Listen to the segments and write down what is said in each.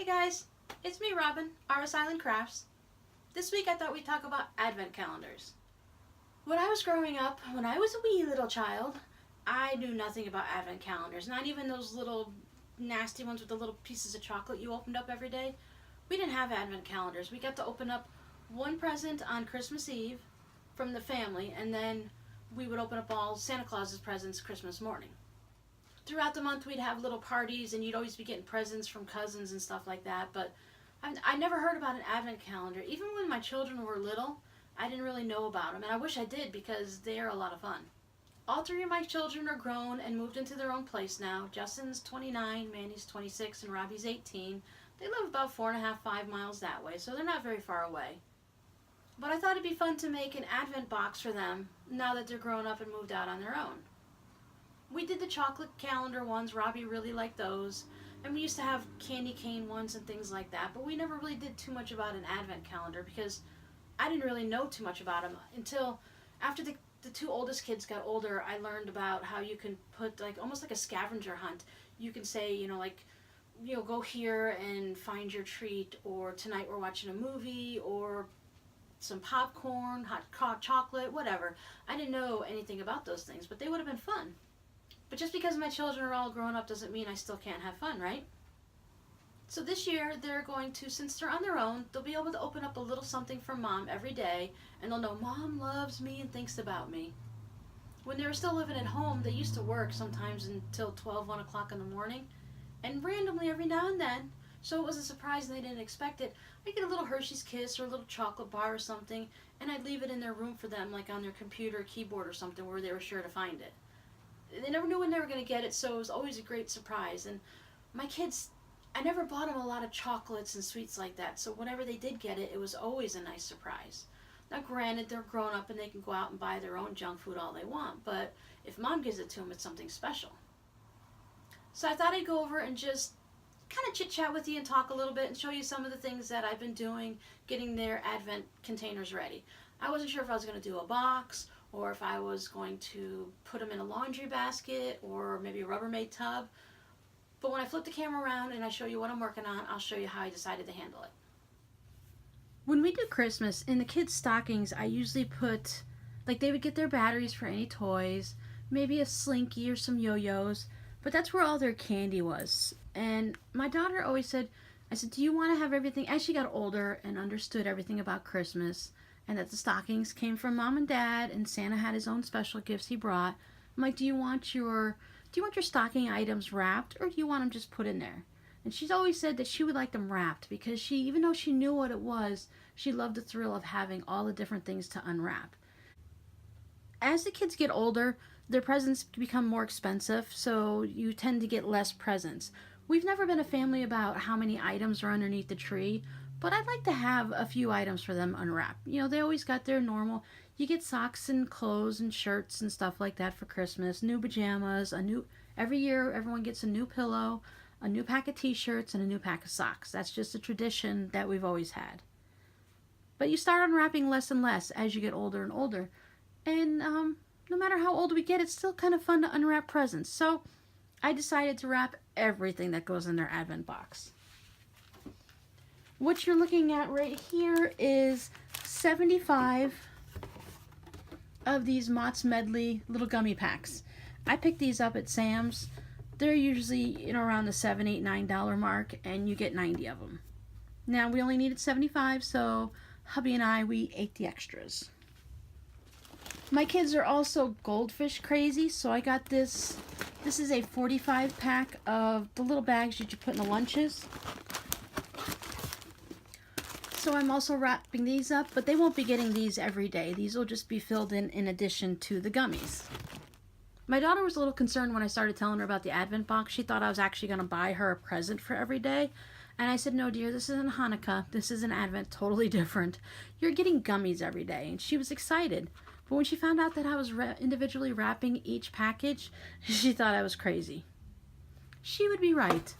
Hey guys, it's me Robin, RsIslandCrafts. This week I thought we'd talk about advent calendars. When I was growing up, when I was a wee little child, I knew nothing about advent calendars, not even those little nasty ones with the little pieces of chocolate you opened up every day. We didn't have advent calendars. We got to open up one present on Christmas Eve from the family, and then we would open up all Santa Claus's presents Christmas morning. Throughout the month we'd have little parties and you'd always be getting presents from cousins and stuff like that, but I never heard about an advent calendar. Even when my children were little, I didn't really know about them, and I wish I did because they are a lot of fun. All three of my children are grown and moved into their own place now. Justin's 29, Manny's 26, and Robbie's 18. They live about 4.5, 5 miles that way, so they're not very far away. But I thought it'd be fun to make an advent box for them now that they're grown up and moved out on their own. We did the chocolate calendar ones. Robbie really liked those. And we used to have candy cane ones and things like that. But we never really did too much about an advent calendar because I didn't really know too much about them until after the two oldest kids got older. I learned about how you can put almost like a scavenger hunt. You can say, go here and find your treat, or tonight we're watching a movie, or some popcorn, hot chocolate, whatever. I didn't know anything about those things, but they would have been fun. But just because my children are all grown up doesn't mean I still can't have fun, right? So this year they're going to, since they're on their own, they'll be able to open up a little something from Mom every day, and they'll know Mom loves me and thinks about me. When they were still living at home, they used to work sometimes until 12, 1 o'clock in the morning, and randomly every now and then, so it was a surprise and they didn't expect it, I'd get a little Hershey's Kiss or a little chocolate bar or something, and I'd leave it in their room for them, like on their computer or keyboard or something where they were sure to find it. They never knew when they were going to get it, so it was always a great surprise. And my kids, I never bought them a lot of chocolates and sweets like that, so whenever they did get it, it was always a nice surprise. Now granted, they're grown up and they can go out and buy their own junk food all they want, but if Mom gives it to them, it's something special. So I thought I'd go over and just kind of chit-chat with you and talk a little bit and show you some of the things that I've been doing getting their advent containers ready. I wasn't sure if I was going to do a box, or if I was going to put them in a laundry basket or maybe a Rubbermaid tub. But when I flip the camera around and I show you what I'm working on, I'll show you how I decided to handle it. When we do Christmas, in the kids' stockings, I usually put, they would get their batteries for any toys, maybe a Slinky or some yo-yos, but that's where all their candy was. And my daughter always said, I said, do you want to have everything, as she got older and understood everything about Christmas, and that the stockings came from Mom and Dad, and Santa had his own special gifts he brought. I'm like, do you want your stocking items wrapped, or do you want them just put in there? And she's always said that she would like them wrapped because even though she knew what it was, she loved the thrill of having all the different things to unwrap. As the kids get older, their presents become more expensive, so you tend to get less presents. We've never been a family about how many items are underneath the tree, but I'd like to have a few items for them unwrapped. They always got their normal. You get socks and clothes and shirts and stuff like that for Christmas, new pajamas, every year everyone gets a new pillow, a new pack of t-shirts, and a new pack of socks. That's just a tradition that we've always had. But you start unwrapping less and less as you get older and older. And no matter how old we get, it's still kind of fun to unwrap presents. So I decided to wrap everything that goes in their advent box. What you're looking at right here is 75 of these Mott's Medley little gummy packs. I picked these up at Sam's. They're usually around the $7, $8, $9 mark, and you get 90 of them. Now, we only needed 75, so hubby and I, we ate the extras. My kids are also goldfish crazy, so I got this. This is a 45 pack of the little bags that you put in the lunches. So I'm also wrapping these up, but they won't be getting these every day. These will just be filled in addition to the gummies. My daughter was a little concerned when I started telling her about the Advent box. She thought I was actually going to buy her a present for every day. And I said, no, dear, this isn't Hanukkah. This is an Advent, totally different. You're getting gummies every day. And she was excited. But when she found out that I was individually wrapping each package, she thought I was crazy. She would be right.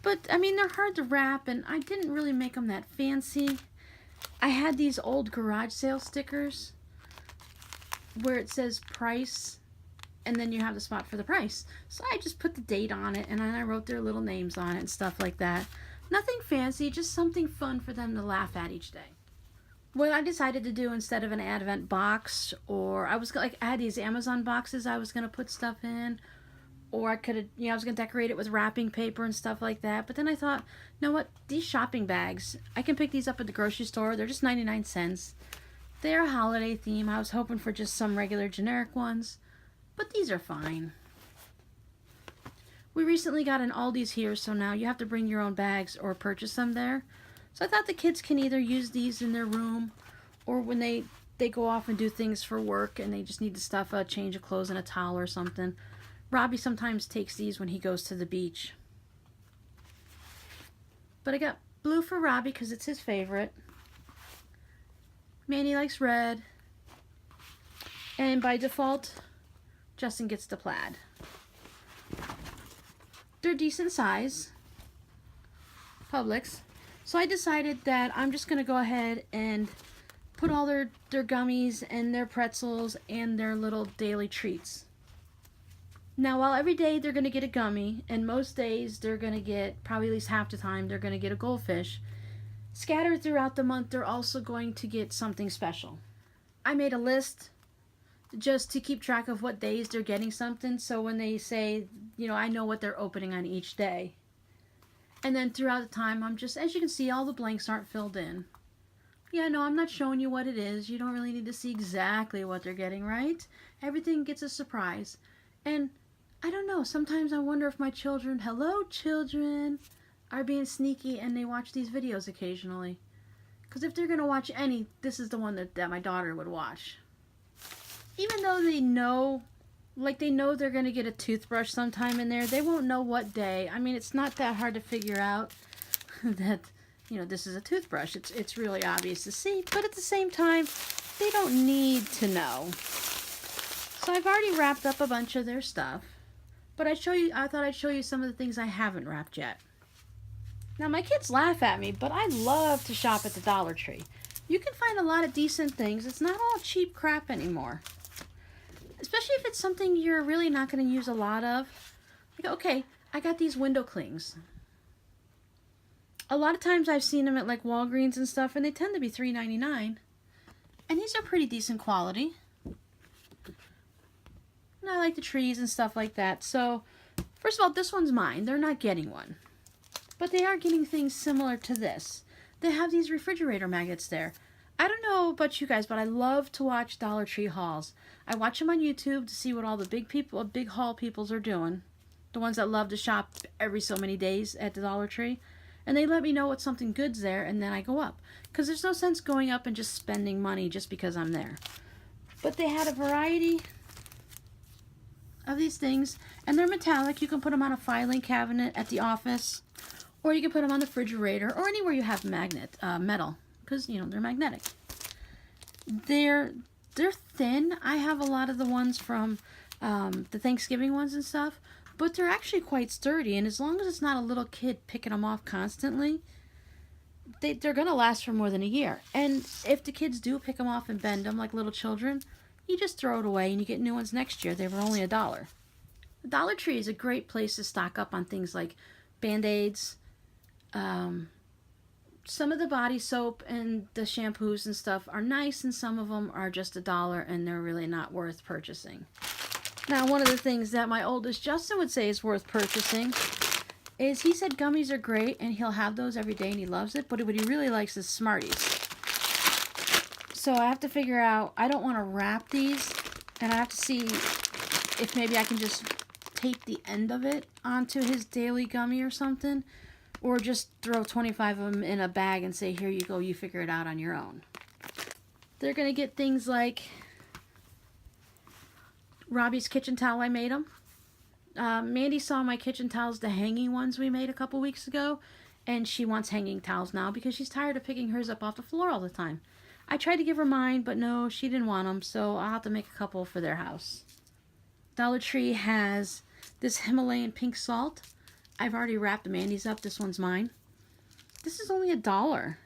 But, they're hard to wrap, and I didn't really make them that fancy. I had these old garage sale stickers where it says price, and then you have the spot for the price. So I just put the date on it, and then I wrote their little names on it and stuff like that. Nothing fancy, just something fun for them to laugh at each day. What I decided to do instead of an advent box, or I was like, I had these Amazon boxes I was going to put stuff in, or I could have, I was going to decorate it with wrapping paper and stuff like that. But then I thought, you know what, these shopping bags, I can pick these up at the grocery store. They're just 99 cents. They're a holiday theme. I was hoping for just some regular generic ones, but these are fine. We recently got an Aldi's here, so now you have to bring your own bags or purchase them there. So I thought the kids can either use these in their room, or when they go off and do things for work and they just need to stuff a change of clothes and a towel or something. Robbie sometimes takes these when he goes to the beach. But I got blue for Robbie because it's his favorite. Manny likes red. And by default, Justin gets the plaid. They're decent size. Publix. So I decided that I'm just going to go ahead and put all their gummies and their pretzels and their little daily treats. Now, while every day they're going to get a gummy, and most days they're going to get, probably at least half the time, they're going to get a goldfish, scattered throughout the month, they're also going to get something special. I made a list just to keep track of what days they're getting something, so when they say, I know what they're opening on each day. And then throughout the time, I'm just, as you can see, all the blanks aren't filled in. Yeah, no, I'm not showing you what it is. You don't really need to see exactly what they're getting, right? Everything gets a surprise. And I don't know, sometimes I wonder if my children, hello children, are being sneaky and they watch these videos occasionally. Because if they're going to watch any, this is the one that my daughter would watch. Even though they know, they know they're going to get a toothbrush sometime in there, they won't know what day. I mean, it's not that hard to figure out that, this is a toothbrush. It's really obvious to see, but at the same time, they don't need to know. So I've already wrapped up a bunch of their stuff, but I thought I'd show you some of the things I haven't wrapped yet. Now, my kids laugh at me, but I love to shop at the Dollar Tree. You can find a lot of decent things. It's not all cheap crap anymore. Especially if it's something you're really not going to use a lot of. Okay, I got these window clings. A lot of times I've seen them at Walgreens and stuff, and they tend to be $3.99. And these are pretty decent quality. And I like the trees and stuff like that. So, first of all, this one's mine. They're not getting one. But they are getting things similar to this. They have these refrigerator magnets there. I don't know about you guys, but I love to watch Dollar Tree hauls. I watch them on YouTube to see what all the big haul peoples are doing. The ones that love to shop every so many days at the Dollar Tree. And they let me know what something good's there, and then I go up. Because there's no sense going up and just spending money just because I'm there. But they had a variety of these things, and they're metallic. You can put them on a filing cabinet at the office, or you can put them on the refrigerator, or anywhere you have metal, because they're magnetic. They're thin. I have a lot of the ones from the Thanksgiving ones and stuff, but they're actually quite sturdy, and as long as it's not a little kid picking them off constantly, they're gonna last for more than a year. And if the kids do pick them off and bend them like little children, you just throw it away and you get new ones next year. They were only $1. The Dollar Tree is a great place to stock up on things like Band-Aids, some of the body soap and the shampoos and stuff are nice, and some of them are just $1 and they're really not worth purchasing. Now, one of the things that my oldest Justin would say is worth purchasing is, he said gummies are great and he'll have those every day and he loves it, but what he really likes is Smarties. So I have to figure out, I don't want to wrap these, and I have to see if maybe I can just tape the end of it onto his daily gummy or something, or just throw 25 of them in a bag and say, here you go, you figure it out on your own. They're going to get things like Robbie's kitchen towel. I made them. Mandy saw my kitchen towels, the hanging ones we made a couple weeks ago, and she wants hanging towels now because she's tired of picking hers up off the floor all the time. I tried to give her mine, but no, she didn't want them, so I'll have to make a couple for their house. Dollar Tree has this Himalayan pink salt. I've already wrapped the Mandy's up. This one's mine. This is only $1,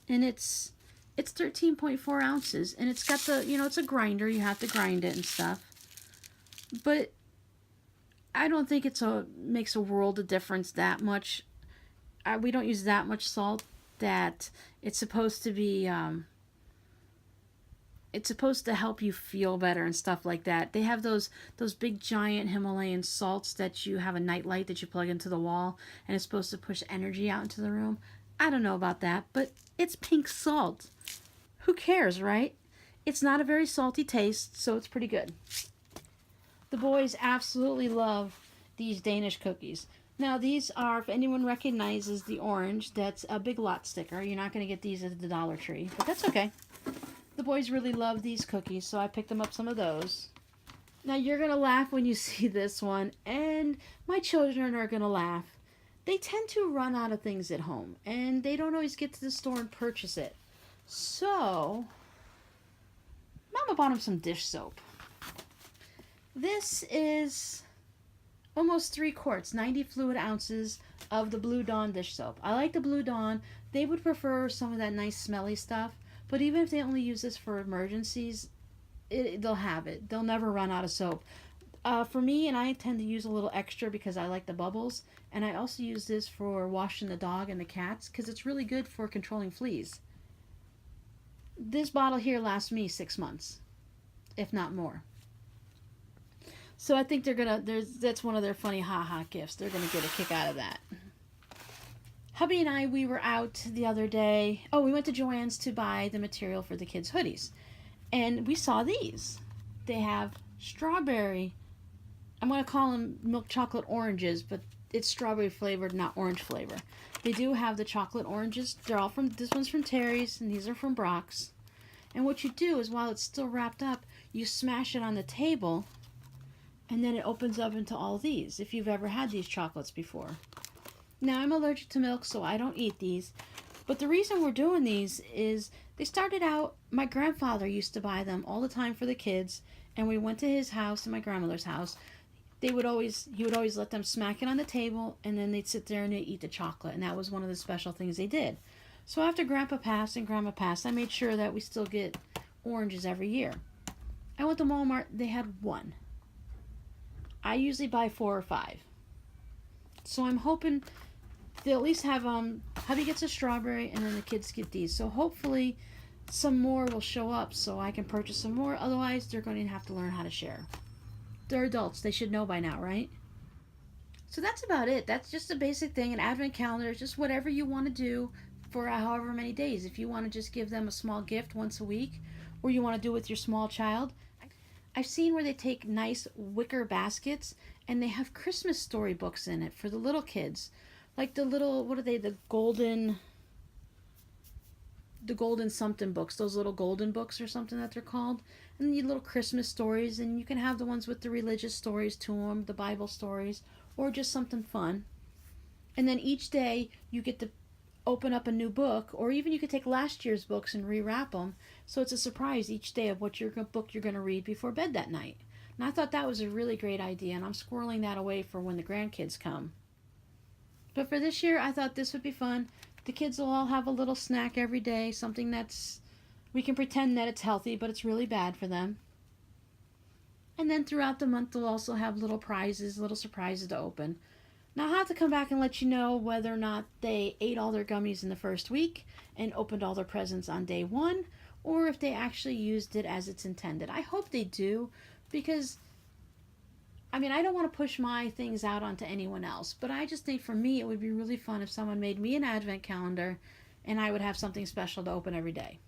and it's 13.4 ounces, and it's got the, it's a grinder. You have to grind it and stuff. But I don't think makes a world of difference that much. we don't use that much salt. That it's supposed to be it's supposed to help you feel better and stuff like that. They have those big giant Himalayan salts that you have a night light that you plug into the wall, and it's supposed to push energy out into the room. I don't know about that, but it's pink salt. Who cares, right? It's not a very salty taste, so it's pretty good. The boys absolutely love these Danish cookies. Now these are, if anyone recognizes the orange, that's a Big Lot sticker. You're not going to get these at the Dollar Tree, but that's okay. The boys really love these cookies, so I picked them up some of those. Now you're going to laugh when you see this one, and my children are going to laugh. They tend to run out of things at home, and they don't always get to the store and purchase it. So, Mama bought them some dish soap. This is almost 3 quarts, 90 fluid ounces of the Blue Dawn dish soap. I like the Blue Dawn. They would prefer some of that nice smelly stuff, but even if they only use this for emergencies, they'll have it. They'll never run out of soap. For me, and I tend to use a little extra because I like the bubbles, and I also use this for washing the dog and the cats because it's really good for controlling fleas. This bottle here lasts me 6 months, if not more. So I think that's one of their funny ha-ha gifts. They're gonna get a kick out of that. Hubby and I, we were out the other day. Oh, we went to Joann's to buy the material for the kids' hoodies. And we saw these. They have strawberry. I'm going to call them milk chocolate oranges, but it's strawberry flavored, not orange flavor. They do have the chocolate oranges. They're all from, this one's from Terry's, and these are from Brock's. And what you do is, while it's still wrapped up, you smash it on the table, and then it opens up into all these, if you've ever had these chocolates before. Now, I'm allergic to milk, so I don't eat these. But the reason we're doing these is they started out, my grandfather used to buy them all the time for the kids, and we went to his house and my grandmother's house. He would always let them smack it on the table, and then they'd sit there and they'd eat the chocolate, and that was one of the special things they did. So after Grandpa passed and Grandma passed, I made sure that we still get oranges every year. I went to Walmart, they had 1. I usually buy 4 or 5. So I'm hoping they'll at least have, hubby gets a strawberry, and then the kids get these. So hopefully some more will show up so I can purchase some more. Otherwise, they're going to have to learn how to share. They're adults. They should know by now, right? So that's about it. That's just a basic thing. An advent calendar is just whatever you want to do for however many days. If you want to just give them a small gift once a week, or you want to do it with your small child. I've seen where they take nice wicker baskets and they have Christmas storybooks in it for the little kids. Like the little, what are they, the golden something books, those little golden books or something that they're called. And the little Christmas stories, and you can have the ones with the religious stories to them, the Bible stories, or just something fun. And then each day you get to open up a new book, or even you could take last year's books and rewrap them, so it's a surprise each day of what book you're going to read before bed that night. And I thought that was a really great idea, and I'm squirreling that away for when the grandkids come. But for this year, I thought this would be fun. The kids will all have a little snack every day, something that's, we can pretend that it's healthy, but it's really bad for them. And then throughout the month, they'll also have little prizes, little surprises to open. Now, I'll have to come back and let you know whether or not they ate all their gummies in the first week and opened all their presents on day 1, or if they actually used it as it's intended. I hope they do, because, I mean, I don't want to push my things out onto anyone else, but I just think for me it would be really fun if someone made me an advent calendar and I would have something special to open every day.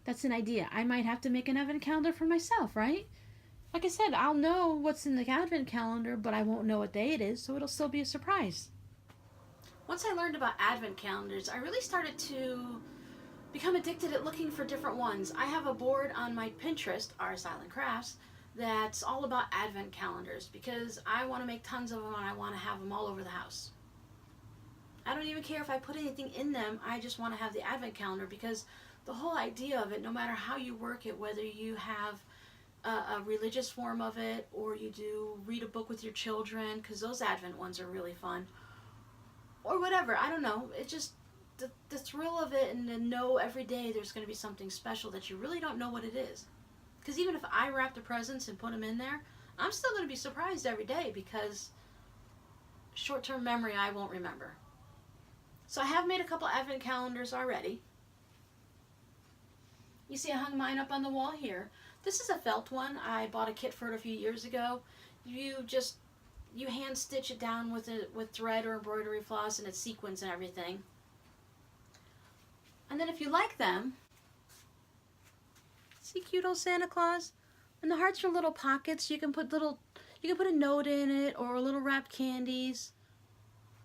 That's an idea. I might have to make an advent calendar for myself, right? Like I said, I'll know what's in the advent calendar, but I won't know what day it is, so it'll still be a surprise. Once I learned about advent calendars, I really started to become addicted at looking for different ones. I have a board on my Pinterest, RsIslandCrafts, that's all about advent calendars because I want to make tons of them and I want to have them all over the house. I don't even care if I put anything in them, I just want to have the advent calendar because the whole idea of it, no matter how you work it, whether you have a religious form of it, or you do read a book with your children, because those Advent ones are really fun, or whatever, I don't know, it just, the thrill of it, and to know every day there's going to be something special that you really don't know what it is. Because even if I wrap the presents and put them in there, I'm still going to be surprised every day, because short-term memory, I won't remember. So I have made a couple advent calendars already. You see I hung mine up on the wall here. This is a felt one. I bought a kit for it a few years ago. You hand stitch it down with thread or embroidery floss, and it's sequins and everything. And then if you like them, see cute old Santa Claus? And the hearts are little pockets. You can put a note in it or little wrapped candies.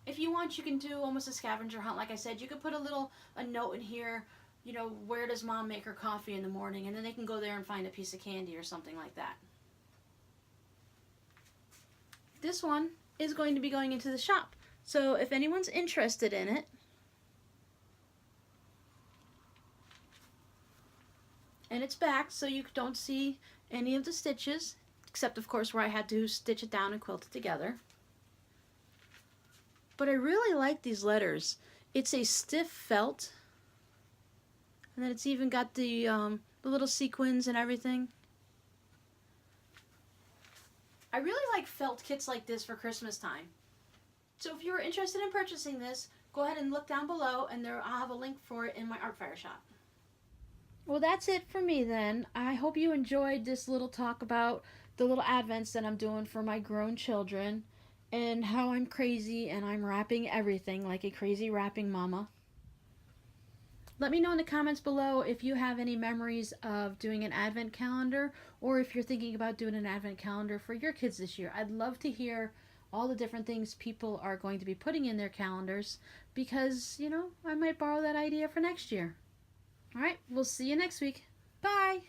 If you want, you can do almost a scavenger hunt. Like I said, you could put a note in here, you know, where does mom make her coffee in the morning? And then they can go there and find a piece of candy or something like that. This one is going to be going into the shop. So if anyone's interested in it, and it's back so you don't see any of the stitches, except of course where I had to stitch it down and quilt it together. But I really like these letters. It's a stiff felt, and then it's even got the little sequins and everything. I really like felt kits like this for Christmas time. So if you're interested in purchasing this, go ahead and look down below, and I'll have a link for it in my art fire shop. Well, that's it for me then. I hope you enjoyed this little talk about the little advents that I'm doing for my grown children and how I'm crazy and I'm wrapping everything like a crazy wrapping mama. Let me know in the comments below if you have any memories of doing an advent calendar, or if you're thinking about doing an advent calendar for your kids this year. I'd love to hear all the different things people are going to be putting in their calendars, because, you know, I might borrow that idea for next year. All right, we'll see you next week. Bye!